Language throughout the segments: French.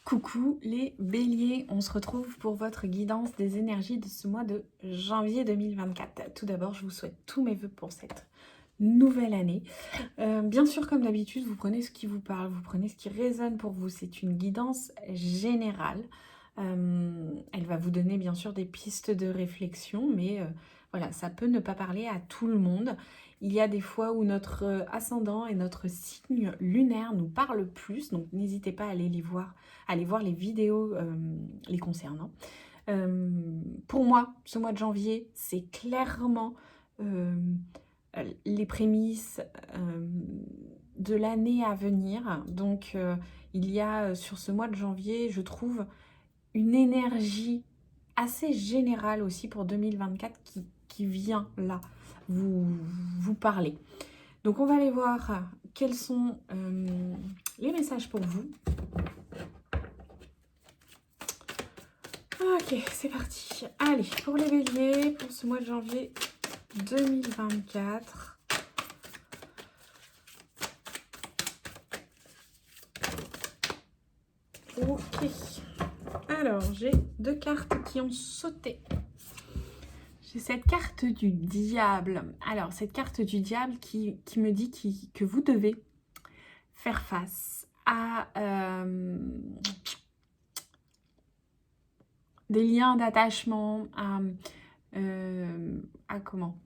Coucou les béliers, on se retrouve pour votre guidance des énergies de ce mois de janvier 2024. Tout d'abord, je vous souhaite tous mes vœux pour cette nouvelle année. Bien sûr, comme d'habitude, vous prenez ce qui vous parle, vous prenez ce qui résonne pour vous. C'est une guidance générale. Elle va vous donner bien sûr des pistes de réflexion, mais voilà, ça peut ne pas parler à tout le monde. Il y a des fois où notre ascendant et notre signe lunaire nous parlent plus, donc n'hésitez pas à aller voir les vidéos les concernant. Pour moi, ce mois de janvier, c'est clairement les prémices de l'année à venir. Donc, il y a sur ce mois de janvier, je trouve, une énergie assez générale aussi pour 2024 qui vient là vous parler. Donc, on va aller voir quels sont les messages pour vous. Ok, c'est parti. Allez, pour les béliers, pour ce mois de janvier 2024. Ok. Alors, j'ai deux cartes qui ont sauté. J'ai cette carte du diable. Alors, cette carte du diable qui me dit que vous devez faire face à des liens d'attachement, à comment?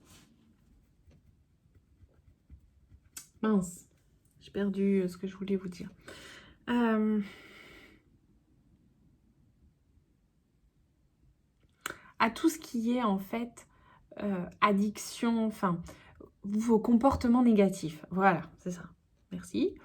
Mince, j'ai perdu ce que je voulais vous dire. À tout ce qui est en fait addiction, enfin vos comportements négatifs. Voilà, c'est ça. Merci.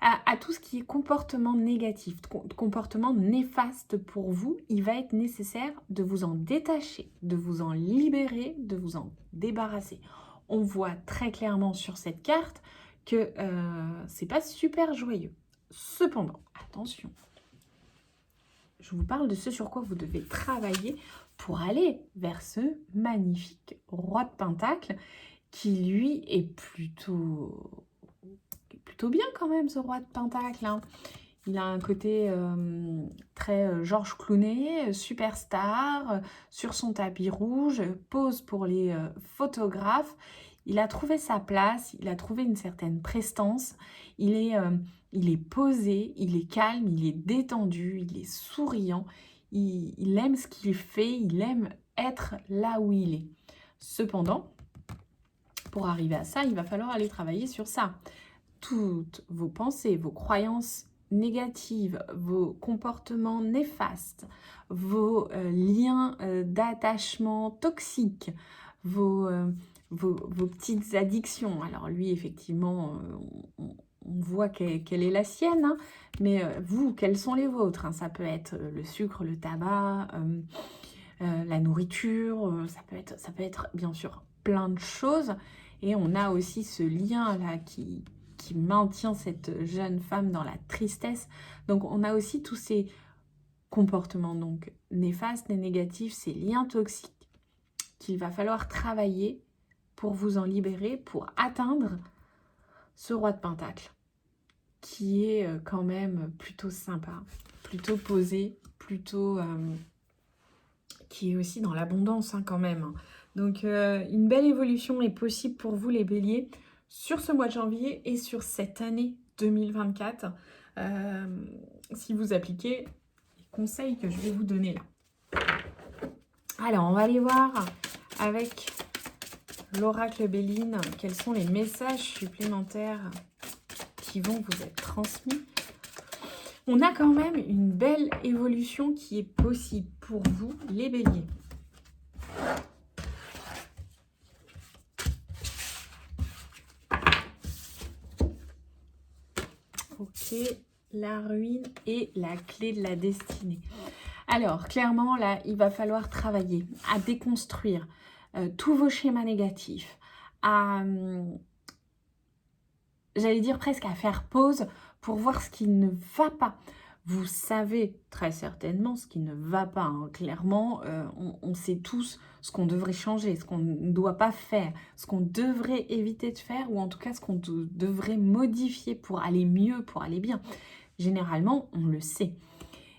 À tout ce qui est comportement négatif, comportement néfaste pour vous, il va être nécessaire de vous en détacher, de vous en libérer, de vous en débarrasser. On voit très clairement sur cette carte que c'est pas super joyeux. Cependant, attention, je vous parle de ce sur quoi vous devez travailler pour aller vers ce magnifique roi de Pentacle qui, lui, est plutôt bien quand même, ce roi de Pentacle. Hein. Il a un côté très Georges Clooney, superstar, sur son tapis rouge, pose pour les photographes. Il a trouvé sa place, il a trouvé une certaine prestance. Il est posé, il est calme, il est détendu, il est souriant. Il aime ce qu'il fait, il aime être là où il est. Cependant, pour arriver à ça, il va falloir aller travailler sur ça. Toutes vos pensées, vos croyances négatives, vos comportements néfastes, vos liens d'attachement toxiques, vos petites addictions. Alors lui, effectivement, on voit quelle est la sienne, hein, mais vous, quelles sont les vôtres, hein? Ça peut être le sucre, le tabac, la nourriture, ça peut être bien sûr plein de choses. Et on a aussi ce lien-là qui maintient cette jeune femme dans la tristesse. Donc on a aussi tous ces comportements donc néfastes et négatifs, ces liens toxiques qu'il va falloir travailler pour vous en libérer, pour atteindre ce roi de Pentacle qui est quand même plutôt sympa, plutôt posé, plutôt qui est aussi dans l'abondance hein, quand même. Donc une belle évolution est possible pour vous les béliers sur ce mois de janvier et sur cette année 2024 si vous appliquez les conseils que je vais vous donner là. Alors on va aller voir avec l'oracle Béline quels sont les messages supplémentaires qui vont vous être transmis. On a quand même une belle évolution qui est possible pour vous les béliers. Ok, la ruine et la clé de la destinée. Alors, clairement, là, il va falloir travailler à déconstruire tous vos schémas négatifs, à, j'allais dire presque à faire pause pour voir ce qui ne va pas. Vous savez très certainement ce qui ne va pas. Hein. Clairement, on sait tous ce qu'on devrait changer, ce qu'on ne doit pas faire, ce qu'on devrait éviter de faire ou en tout cas ce qu'on devrait modifier pour aller mieux, pour aller bien. Généralement, on le sait.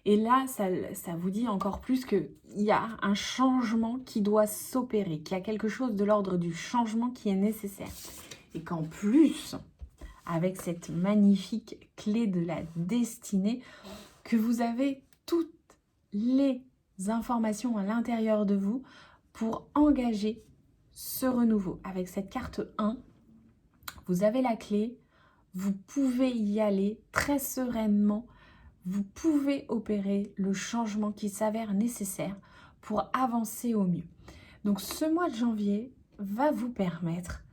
Et là, ça vous dit encore plus qu'il y a un changement qui doit s'opérer, qu'il y a quelque chose de l'ordre du changement qui est nécessaire. Et qu'en plus, avec cette magnifique clé de la destinée, que vous avez toutes les informations à l'intérieur de vous pour engager ce renouveau. Avec cette carte 1, vous avez la clé, vous pouvez y aller très sereinement, vous pouvez opérer le changement qui s'avère nécessaire pour avancer au mieux. Donc ce mois de janvier va vous permettre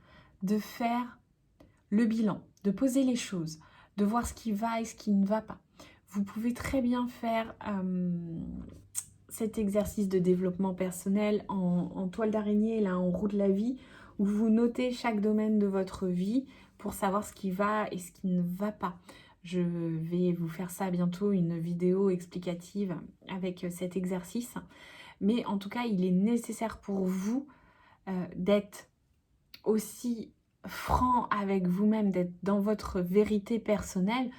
de faire le bilan, de poser les choses, de voir ce qui va et ce qui ne va pas. Vous pouvez très bien faire cet exercice de développement personnel en toile d'araignée, là en roue de la vie, où vous notez chaque domaine de votre vie pour savoir ce qui va et ce qui ne va pas. Je vais vous faire ça bientôt, une vidéo explicative avec cet exercice. Mais en tout cas, il est nécessaire pour vous d'être aussi franc avec vous-même, d'être dans votre vérité personnelle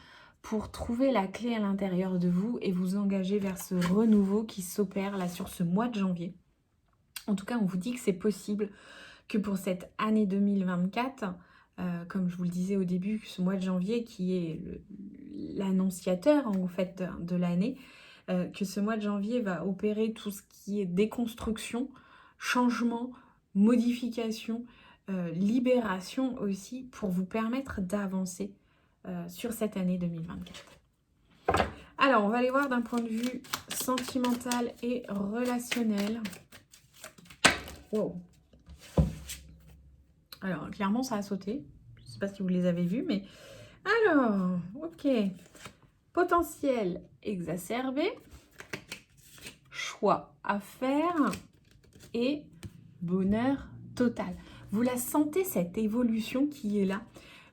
pour trouver la clé à l'intérieur de vous et vous engager vers ce renouveau qui s'opère là sur ce mois de janvier. En tout cas, on vous dit que c'est possible, que pour cette année 2024, comme je vous le disais au début, ce mois de janvier qui est l'annonciateur en fait de l'année, que ce mois de janvier va opérer tout ce qui est déconstruction, changement, modification, libération aussi, pour vous permettre d'avancer sur cette année 2024. Alors, on va aller voir d'un point de vue sentimental et relationnel. Wow. Alors, clairement, ça a sauté. Je ne sais pas si vous les avez vus, mais... Alors, ok. Potentiel exacerbé. Choix à faire. Et bonheur total. Vous la sentez, cette évolution qui est là.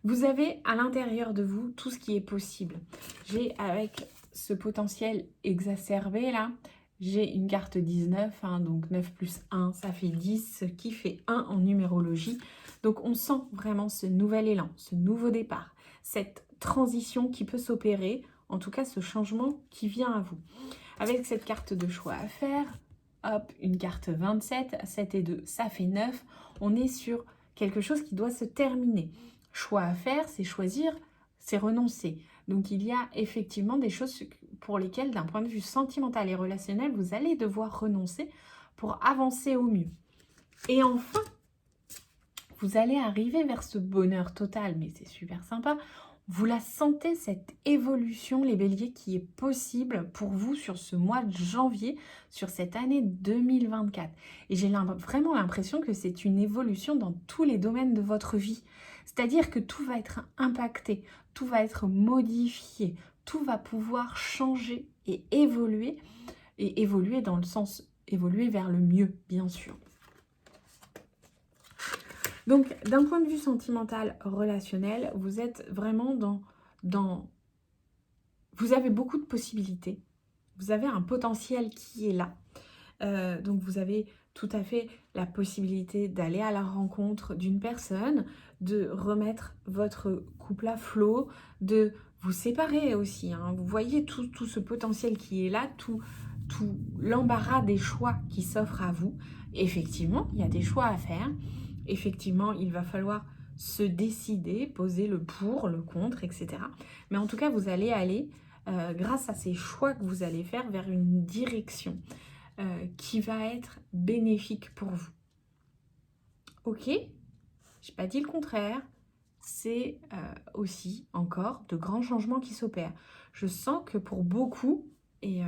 Vous avez à l'intérieur de vous tout ce qui est possible. J'ai, avec ce potentiel exacerbé là, j'ai une carte 19, hein, donc 9 plus 1, ça fait 10, ce qui fait 1 en numérologie. Donc on sent vraiment ce nouvel élan, ce nouveau départ, cette transition qui peut s'opérer, en tout cas ce changement qui vient à vous. Avec cette carte de choix à faire, hop, une carte 27, 7 et 2, ça fait 9. On est sur quelque chose qui doit se terminer. Choix à faire, c'est choisir, c'est renoncer. Donc il y a effectivement des choses pour lesquelles, d'un point de vue sentimental et relationnel, vous allez devoir renoncer pour avancer au mieux. Et enfin, vous allez arriver vers ce bonheur total, mais c'est super sympa. Vous la sentez, cette évolution, les béliers, qui est possible pour vous sur ce mois de janvier, sur cette année 2024. Et j'ai vraiment l'impression que c'est une évolution dans tous les domaines de votre vie. C'est-à-dire que tout va être impacté, tout va être modifié, tout va pouvoir changer et évoluer dans le sens évoluer vers le mieux, bien sûr. Donc, d'un point de vue sentimental, relationnel, vous êtes vraiment dans... Vous avez beaucoup de possibilités. Vous avez un potentiel qui est là. Donc, vous avez tout à fait la possibilité d'aller à la rencontre d'une personne, de remettre votre couple à flot, de vous séparer aussi. Hein. Vous voyez tout ce potentiel qui est là, tout l'embarras des choix qui s'offrent à vous. Effectivement, il y a des choix à faire. Effectivement, il va falloir se décider, poser le pour, le contre, etc. Mais en tout cas, vous allez aller, grâce à ces choix que vous allez faire, vers une direction qui va être bénéfique pour vous. Ok ? Je n'ai pas dit le contraire. C'est aussi encore de grands changements qui s'opèrent. Je sens que pour beaucoup, et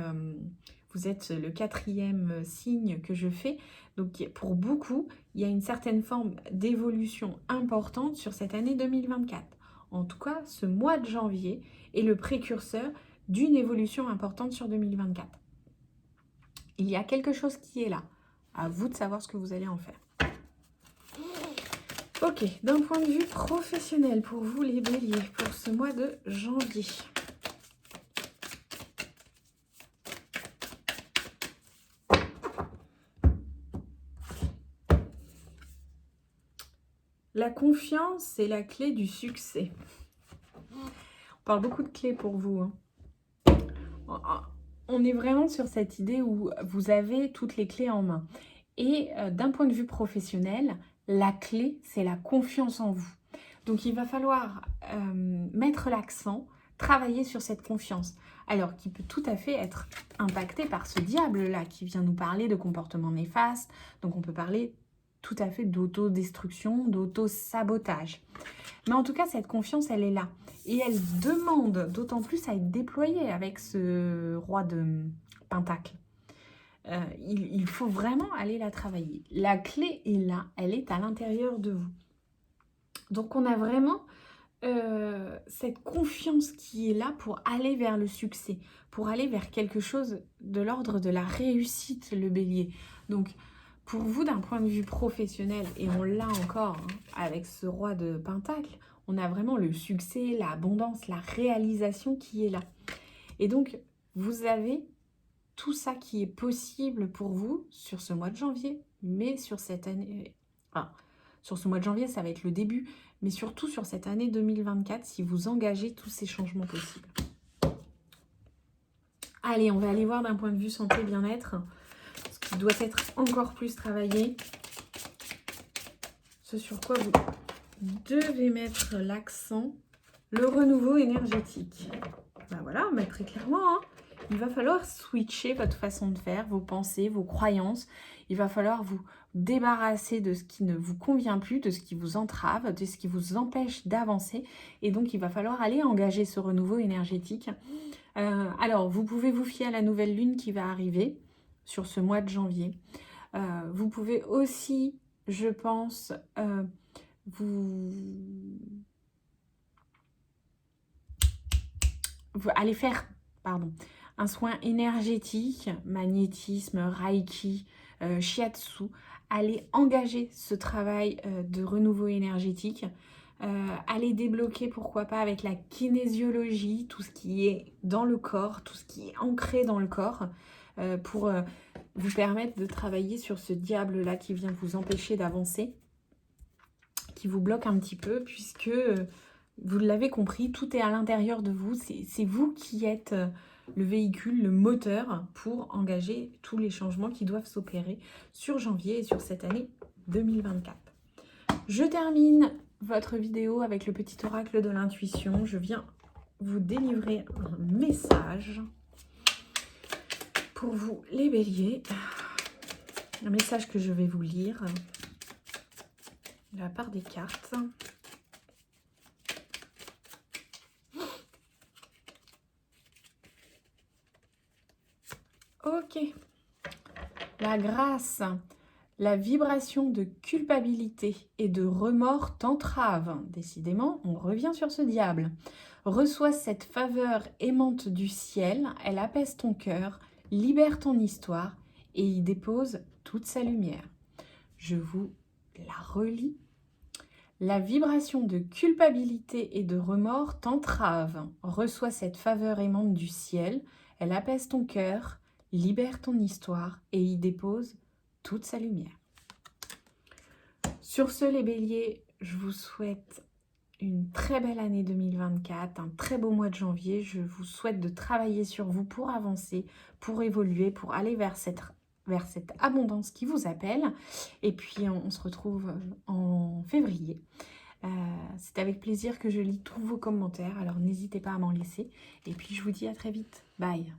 vous êtes le 4e signe que je fais, donc pour beaucoup, il y a une certaine forme d'évolution importante sur cette année 2024. En tout cas, ce mois de janvier est le précurseur d'une évolution importante sur 2024. Il y a quelque chose qui est là. À vous de savoir ce que vous allez en faire. Ok, d'un point de vue professionnel pour vous les béliers, pour ce mois de janvier. La confiance est la clé du succès. On parle beaucoup de clés pour vous. Hein. On est vraiment sur cette idée où vous avez toutes les clés en main. Et d'un point de vue professionnel, la clé, c'est la confiance en vous. Donc il va falloir mettre l'accent, travailler sur cette confiance. Alors qui peut tout à fait être impacté par ce diable-là qui vient nous parler de comportements néfastes. Donc on peut parler tout à fait d'autodestruction, d'auto-sabotage. Mais en tout cas, cette confiance, elle est là. Et elle demande d'autant plus à être déployée avec ce roi de Pentacle. Il faut vraiment aller la travailler. La clé est là, elle est à l'intérieur de vous. Donc on a vraiment cette confiance qui est là pour aller vers le succès, pour aller vers quelque chose de l'ordre de la réussite, le bélier. Donc pour vous, d'un point de vue professionnel, et on l'a encore hein, avec ce roi de Pentacle, on a vraiment le succès, l'abondance, la réalisation qui est là. Et donc, vous avez tout ça qui est possible pour vous sur ce mois de janvier, mais sur cette année... Enfin, sur ce mois de janvier, ça va être le début, mais surtout sur cette année 2024, si vous engagez tous ces changements possibles. Allez, on va aller voir d'un point de vue santé, bien-être, ce qui doit être encore plus travaillé. Ce sur quoi vous devez mettre l'accent, le renouveau énergétique. Ben voilà, mais très clairement, hein, il va falloir switcher votre façon de faire, vos pensées, vos croyances. Il va falloir vous débarrasser de ce qui ne vous convient plus, de ce qui vous entrave, de ce qui vous empêche d'avancer. Et donc, il va falloir aller engager ce renouveau énergétique. Alors, vous pouvez vous fier à la nouvelle lune qui va arriver sur ce mois de janvier. Vous pouvez aussi, je pense, vous allez faire un soin énergétique, magnétisme, reiki, shiatsu. Allez engager ce travail de renouveau énergétique. Allez débloquer, pourquoi pas, avec la kinésiologie, tout ce qui est dans le corps, tout ce qui est ancré dans le corps, pour vous permettre de travailler sur ce diable-là qui vient vous empêcher d'avancer, qui vous bloque un petit peu, puisque... vous l'avez compris, tout est à l'intérieur de vous. C'est vous qui êtes le véhicule, le moteur pour engager tous les changements qui doivent s'opérer sur janvier et sur cette année 2024. Je termine votre vidéo avec le petit oracle de l'intuition. Je viens vous délivrer un message pour vous, les béliers. Un message que je vais vous lire de la part des cartes. Ok. La grâce, la vibration de culpabilité et de remords t'entrave. Décidément, on revient sur ce diable. Reçois cette faveur aimante du ciel, elle apaise ton cœur, libère ton histoire et y dépose toute sa lumière. Je vous la relis. La vibration de culpabilité et de remords t'entrave. Reçois cette faveur aimante du ciel, elle apaise ton cœur, libère ton histoire et y dépose toute sa lumière. Sur ce, les béliers, je vous souhaite une très belle année 2024, un très beau mois de janvier. Je vous souhaite de travailler sur vous pour avancer, pour évoluer, pour aller vers cette abondance qui vous appelle. Et puis, on se retrouve en février. C'est avec plaisir que je lis tous vos commentaires, alors n'hésitez pas à m'en laisser. Et puis, je vous dis à très vite. Bye.